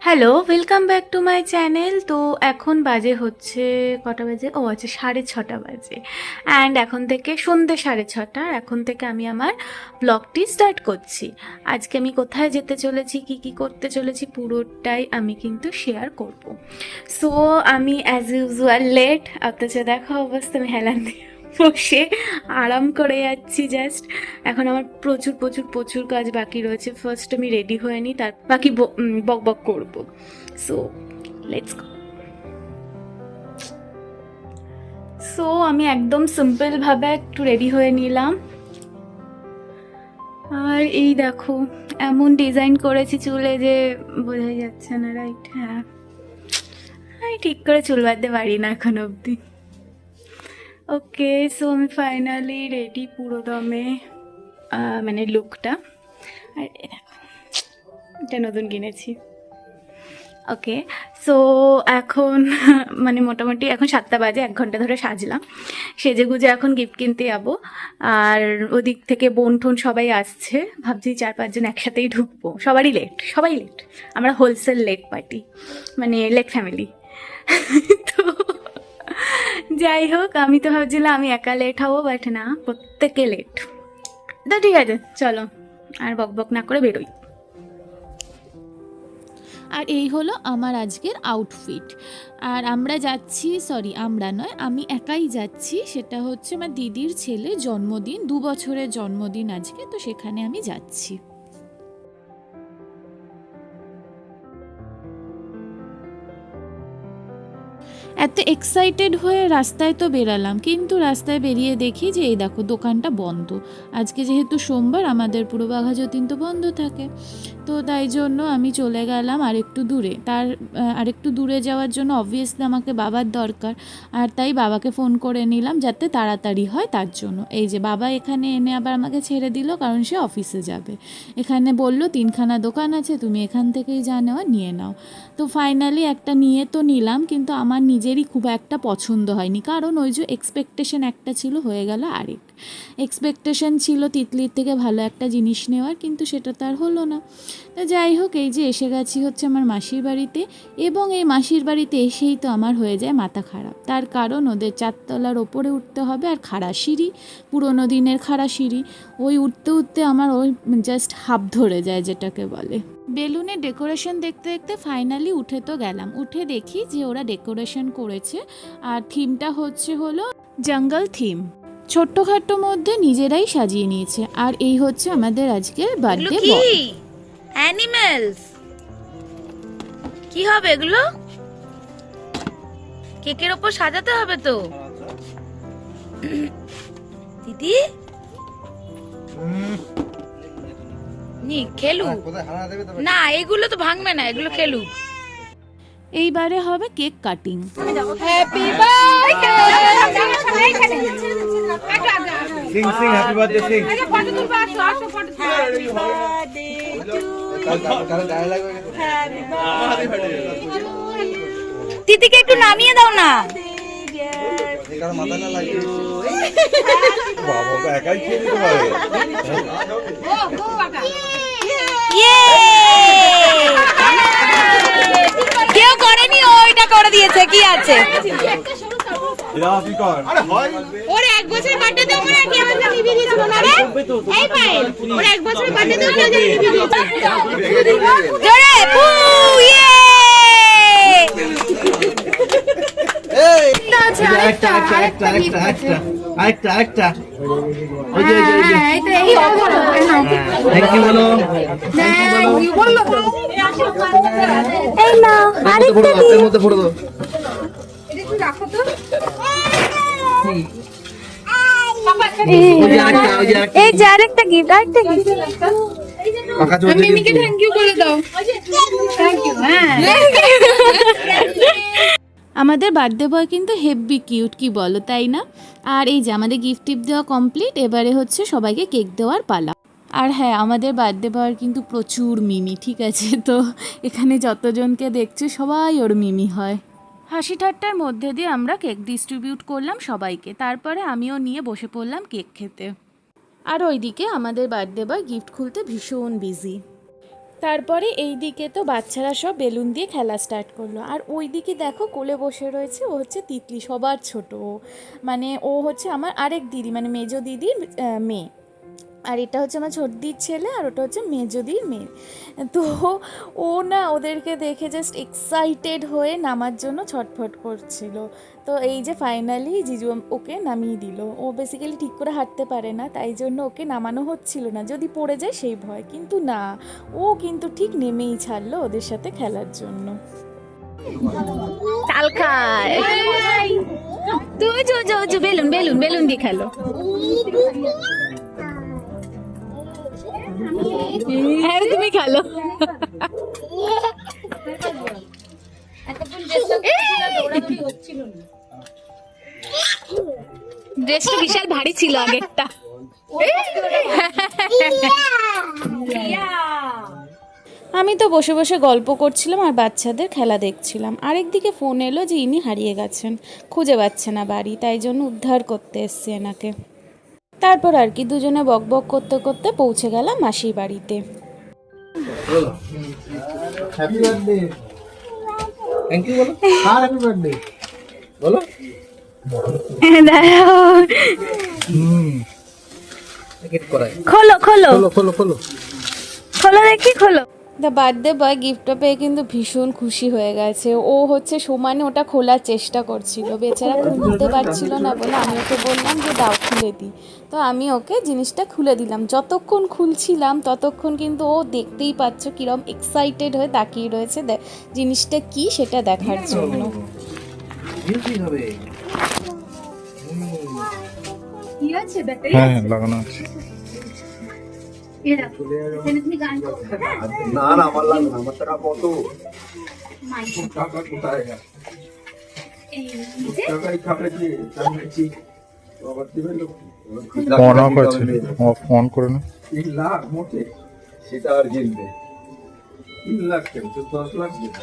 Hello, welcome back to my channel. তো এখন বাজে হচ্ছে কটা বাজে? ও আচ্ছা, 6:30 বাজে। অ্যান্ড এখন থেকে সন্ধ্যে 6:30, এখন থেকে আমি আমার ব্লগটি স্টার্ট করছি। আজকে আমি কোথায় যেতে চলেছি, কি কি করতে চলেছি, পুরোটাই আমি কিন্তু শেয়ার করব। সো আমি অ্যাজ ইউজুয়াল লেট, অথচ দেখা অবস্থা আমি হেলান দিয়ে বসে আরাম করে যাচ্ছি জাস্ট। এখন আমার প্রচুর প্রচুর প্রচুর কাজ বাকি রয়েছে। ফার্স্ট আমি রেডি হয়ে নিই, তার বাকি বক বক করবো। So let's go. সো আমি একদম সিম্পলভাবে একটু রেডি হয়ে নিলাম। আর এই দেখো, এমন ডিজাইন করেছি চুলে যে বোঝাই যাচ্ছে না, রাইট? হ্যাঁ, আমি ঠিক করে চুল বাঁধতে পারি না এখন অবধি। ওকে, সো আমি ফাইনালি রেডি পুরো দমে, মানে লুকটা। আর এ দেখো, এটা নতুন কিনেছি। ওকে, সো এখন মানে মোটামুটি এখন 7টা বাজে, 1 ঘন্টা ধরে সাজলাম। সেজে গুজে এখন গিফট কিনতে যাবো। আর ওদিক থেকে বোন টোন সবাই আসছে, ভাবছি 4-5 জন একসাথেই ঢুকবো। সবাই লেট। আমরা হোলসেল লেট পার্টি, মানে লেট ফ্যামিলি। তো যাই হোক, আমি তো ভাবছিলাম আমি একা লেট হবো, বাট না, প্রত্যেকে লেট। তো ঠিক আছে, চলো আর বক বক না করে বেরোই। আর এই হলো আমার আজকের আউটফিট। আর আমরা যাচ্ছি, সরি আমরা নয়, আমি একাই যাচ্ছি। সেটা হচ্ছে আমার দিদির ছেলে জন্মদিন, 2 বছরের জন্মদিন আজকে, তো সেখানে আমি যাচ্ছি। এত এক্সাইটেড হয়ে রাস্তায় তো বেরালাম, কিন্তু রাস্তায় বেরিয়ে দেখি যে এই দেখো দোকানটা বন্ধ। আজকে যেহেতু সোমবার, আমাদের পুরো বাঘা যতীন তো বন্ধ থাকে। তো তাই জন্য আমি চলে গেলাম আরেকটু দূরে। আরেকটু দূরে যাওয়ার জন্য অবভিয়াসলি আমাকে বাবার দরকার। আর তাই বাবাকে ফোন করে নিলাম যাতে তাড়াতাড়ি হয়, তার জন্য। এই যে বাবা এখানে এনে আবার আমাকে ছেড়ে দিল, কারণ সে অফিসে যাবে। এখানে বলল 3খানা দোকান আছে, তুমি এখান থেকেই যা নেওয়া নিয়ে নাও। তো ফাইনালি একটা নিয়ে তো নিলাম, কিন্তু আমার নিজেরই খুব একটা পছন্দ হয়নি, কারণ ওই যে এক্সপেকটেশন একটা ছিল, হয়ে গেল আরেক। এক্সপেকটেশন ছিল তিতলির থেকে ভালো একটা জিনিস নেওয়ার, কিন্তু সেটা তার হলো না। তো যাই হোক, এই যে এসে গেছি হচ্ছে আমার মাসির বাড়িতে, এবং এই মাসির বাড়িতে এসেই তো আমার হয়ে যায় মাথা খারাপ। তার কারণ ওদের 4তলার ওপরে উঠতে হবে, আর খাড়া সিঁড়ি, পুরোনো দিনের খাড়া সিঁড়ি। ওই উঠতে উঠতে আমার ওই জাস্ট হাঁপ ধরে যায়, যেটাকে বলে। বেলুনের ডেকোরেশন দেখতে দেখতে ফাইনালি উঠে তো গেলাম। উঠে দেখি যে ওরা ডেকোরেশন করেছে, আর থিমটা হলো জঙ্গল থিম। ছোট্টখাট্টো মধ্যে নিজেরাই সাজিয়ে নিয়েছে। আর এই হচ্ছে আমাদের আজকের বার্থডে বয়। অ্যানিমেলস কি হবে এগুলো? কেকের ওপর সাজাতে হবে তো দিদি। নি খেলু না, এগুলো তো ভাঙবে না, এগুলো খেলু। এইবারে হবে কেক কাটিং। হ্যাপি বার্থডে সিং সিং হ্যাপি বার্থডে সিং ফটো তুলবা, আসো ফটো দিদিকে একটু নামিয়ে দাও না। মাথা না লাগে বাবা, ওটা একাই খেয়ে দিতে পারে। কেউ করেনি, ওইটা করে দিয়েছে, কি আছে? ওর 1 বছর বার্থডে তে আমরা কি আমাদের রিভিউ দিয়েছিল না রে? এই পাইল ওর 1 বছর বার্থডে তে আমরা রিভিউ দিয়েছি। জোরে পু, ইয়ে! এই আরেকটা ওই যে এই অফার থ্যাংক ইউ বলো, বললো এই না আরেকটা হাতের মধ্যে ফটো দাও। এটা একটু রাখো তো। এই যে আরেকটা গিফট মিমিকে থ্যাংক ইউ বলে দাও। Thank you. হ্যাঁ, আমাদের বার্থডে বয় কিন্তু হেভি কিউট, কি বলো, তাই না? আর এই যে আমাদের গিফট টিপ দেওয়া কমপ্লিট, এবারে হচ্ছে সবাইকে কেক দেওয়ার পালা। আর হ্যাঁ, আমাদের বার্থডে বয়ের কিন্তু প্রচুর মিমি, ঠিক আছে? তো এখানে যতজনকে দেখছো সবাই ওর মিমি হয়। হাসি ঠাট্টার মধ্যে দিয়ে আমরা কেক ডিস্ট্রিবিউট করলাম সবাইকে, তারপরে আমিও নিয়ে বসে পড়লাম কেক খেতে। আর ওইদিকে আমাদের বার্থডে বয় গিফট খুলতে ভীষণ বিজি। তারপরে এই দিকে তো বাচ্চারা সব বেলুন দিয়ে খেলা স্টার্ট করলো, আর ওই দিকে দেখো কোলে বসে রয়েছে, ও হচ্ছে তিতলি, সবার ছোট ও। মানে ও হচ্ছে আমার আরেক দিদি, মানে মেজো দিদির মেয়ে। আর এটা হচ্ছে আমার ছোটদির ছেলে, আর ওটা হচ্ছে মেজদির মেয়ে। তো ও না ওদেরকে দেখে জাস্ট এক্সাইটেড হয়ে নামার জন্য ছটফট করছিল। তো এই যে ফাইনালি জিজু ওকে নামিয়ে দিল। ও বেসিক্যালি ঠিক করে হাঁটতে পারে না, তাই জন্য ওকে নামানো হচ্ছিল না, যদি পড়ে যায় সেই ভয়। কিন্তু না, ও কিন্তু ঠিক নেমেই ছাড়লো ওদের সাথে খেলার জন্য। তাল খায়। তুই বেলুন বেলুন বেলুন দিয়ে খেলো। হ্যাঁ তুমি খেলো। ড্রেসটা বিশাল ভারী ছিল আগেরটা। আমি তো বসে বসে গল্প করছিলাম আর বাচ্চাদের খেলা দেখছিলাম। আরেকদিকে ফোন এলো যে ইনি হারিয়ে গেছেন, খুঁজে পাচ্ছে না বাড়ি, তাই জন্য উদ্ধার করতে এসছি এনাকে। তারপর আর কি দুজনে বকবক করতে করতে পৌঁছে গেলাম মাসির বাড়িতে। হ্যাপি বার্থডে, থ্যাংক ইউ বলো। হ্যাঁ হ্যাপি বার্থডে বলো। খোলো খোলো খোলো খোলো খোলো। খোলো দেখি খোলো। দ্য বার্থডে বয় গিফটটা পেয়ে কিন্তু ভীষণ খুশি হয়ে গেছে। ও হচ্ছে সমানে ওটা খোলার চেষ্টা করছিল, বেচারা খুলতে পারছিল না বলে আমি ওকে বললাম যে দাও খুলে দিই। তো আমি ওকে জিনিসটা খুলে দিলাম। যতক্ষণ খুলছিলাম ততক্ষণ কিন্তু ও দেখতেই পাচ্ছ কিরম এক্সাইটেড হয়ে তাকিয়ে রয়েছে জিনিসটা কি সেটা দেখার জন্য। হ্যাঁ লাগানো আছে। না না আমার লাগবে না, আমার টাকা কত টাকা কোথায় টাকাই খাবে কি জানছি আবার দিবেন লোক ফোন অফ আছে, ফোন করে না। 3 লাখ মোটে সেটা আর কিনবে 3 লাখ কেন, তো 10 লাখ দিবে।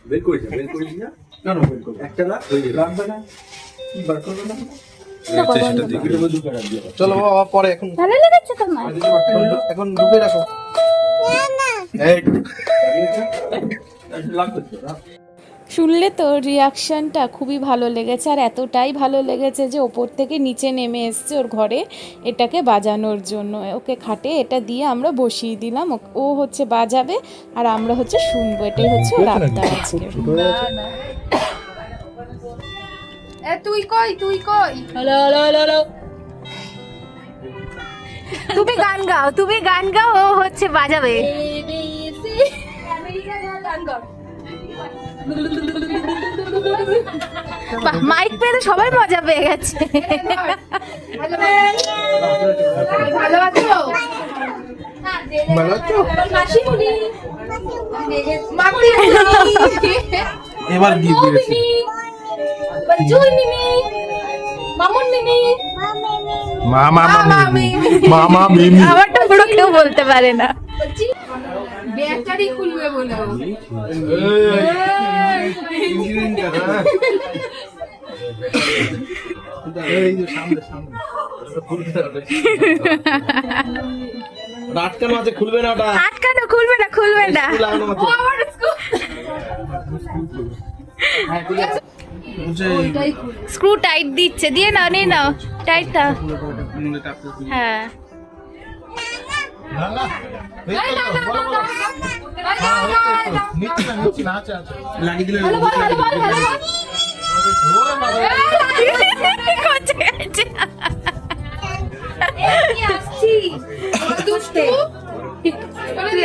বের করে যা, বের করে যা। কেন বের করবে? একটা লাখ লাগবে না, কি বার করবে না? চলো বাবা পরে, এখন ভালো লেগেছে তোমার? এখন ঢুকে রাখো। এই লাগবে তো না। শুনলে তো রিয়াকশানটা খুবই ভালো লেগেছে, আর এতটাই ভালো লেগেছে যে ওপর থেকে নিচে নেমে এসছে ওর ঘরে এটাকে বাজানোর জন্য। ওকে খাটে এটা দিয়ে আমরা বসিয়ে দিলাম, ও হচ্ছে বাজাবে আর আমরা হচ্ছে শুনবো। এটাই হচ্ছে ওর আবদার আজকে। তুই কই তুমি গান গাও, তুমি গান গাও, ও হচ্ছে বাজাবে। মাইক পেয়ে তো সবাই মজা পেয়ে গেছে। ভালো আছো? ভালো আছো? এবার গিফট দিয়েছি। মামা মামা মিমি। আমারটা পুরো কেউ বলতে পারে না। ব্যাটারি খুলবে বলে এই যে সামনে সামনে আটকানো আছে, খুলবে না ওটা। আটকানো, খুলবে না খুলবে না। লাগানো আছে। স্ক্রু টাইট দিচ্ছে, দিয়ে নাও, নিয়ে নাও টাইটটা। হ্যাঁ লাগিয়ে দিলে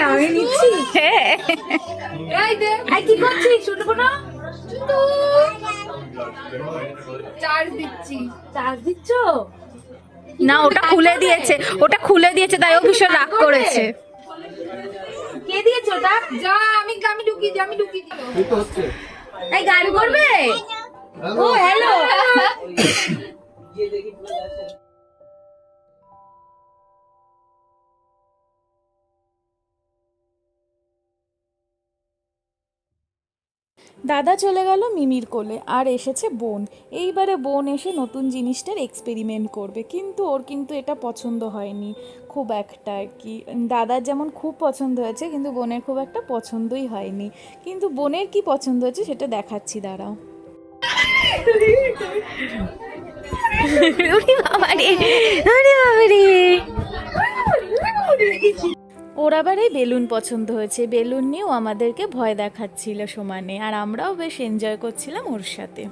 আমি নিচ্ছি। কি করছিস? শুনবো না, চার্জ দিচ্ছি। চার্জ দিচ্ছ না, ওটা খুলে দিয়েছে, ওটা খুলে দিয়েছে, তাই ও ভীষণ রাগ করেছে। কে দিয়েছে ওটা? যা, আমি ঢুকিয়ে দিই, আমি ঢুকিয়ে দিই। এই গান করবে? ও হ্যালো। দাদা চলে গেল মিমির কোলে, আর এসেছে বোন। এইবারে বোন এসে নতুন জিনিসটার এক্সপেরিমেন্ট করবে, কিন্তু ওর কিন্তু এটা পছন্দ হয়নি খুব একটা আর কি। দাদার যেমন খুব পছন্দ হয়েছে, কিন্তু বোনের খুব একটা পছন্দই হয়নি। কিন্তু বোনের কি পছন্দ হয়েছে সেটা দেখাচ্ছি, দাঁড়াও। ওরে বাবারে, ওরে বাবারে। ওর আবার এই বেলুন পছন্দ হয়েছে, বেলুন নিয়েও আমাদেরকে ভয় দেখাচ্ছিল সমানে, আর আমরাও বেশ এনজয় করছিলাম ওর সাথে।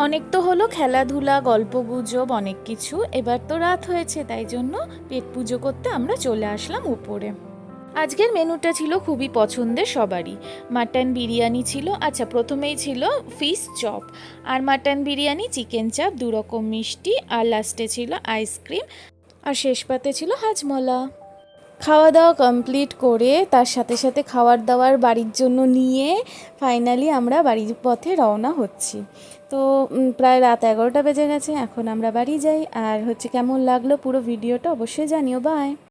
অনেক তো হলো খেলাধুলা, গল্পগুজব, অনেক কিছু। এবার তো রাত হয়েছে, তাই জন্য পেট পুজো করতে আমরা চলে আসলাম উপরে। আজকের মেনুটা ছিল খুবই পছন্দের সবারই। মাটন বিরিয়ানি ছিল, আচ্ছা প্রথমেই ছিল ফিশ চপ, আর মাটন বিরিয়ানি, চিকেন চাপ, 2 রকম মিষ্টি, আর লাস্টে ছিল আইসক্রিম, আর শেষ পাতে ছিল হাজমলা। খাওয়া দাওয়া কমপ্লিট করে তার সাথে সাথে খাবার দাবার বাড়ির জন্য নিয়ে ফাইনালি আমরা বাড়ির পথে রওনা হচ্ছি। তো প্রায় রাত 11টা বেজে গেছে, এখন আমরা বাড়ি যাই। আর কেমন লাগলো পুরো ভিডিওটা অবশ্যই জানিও। বাই।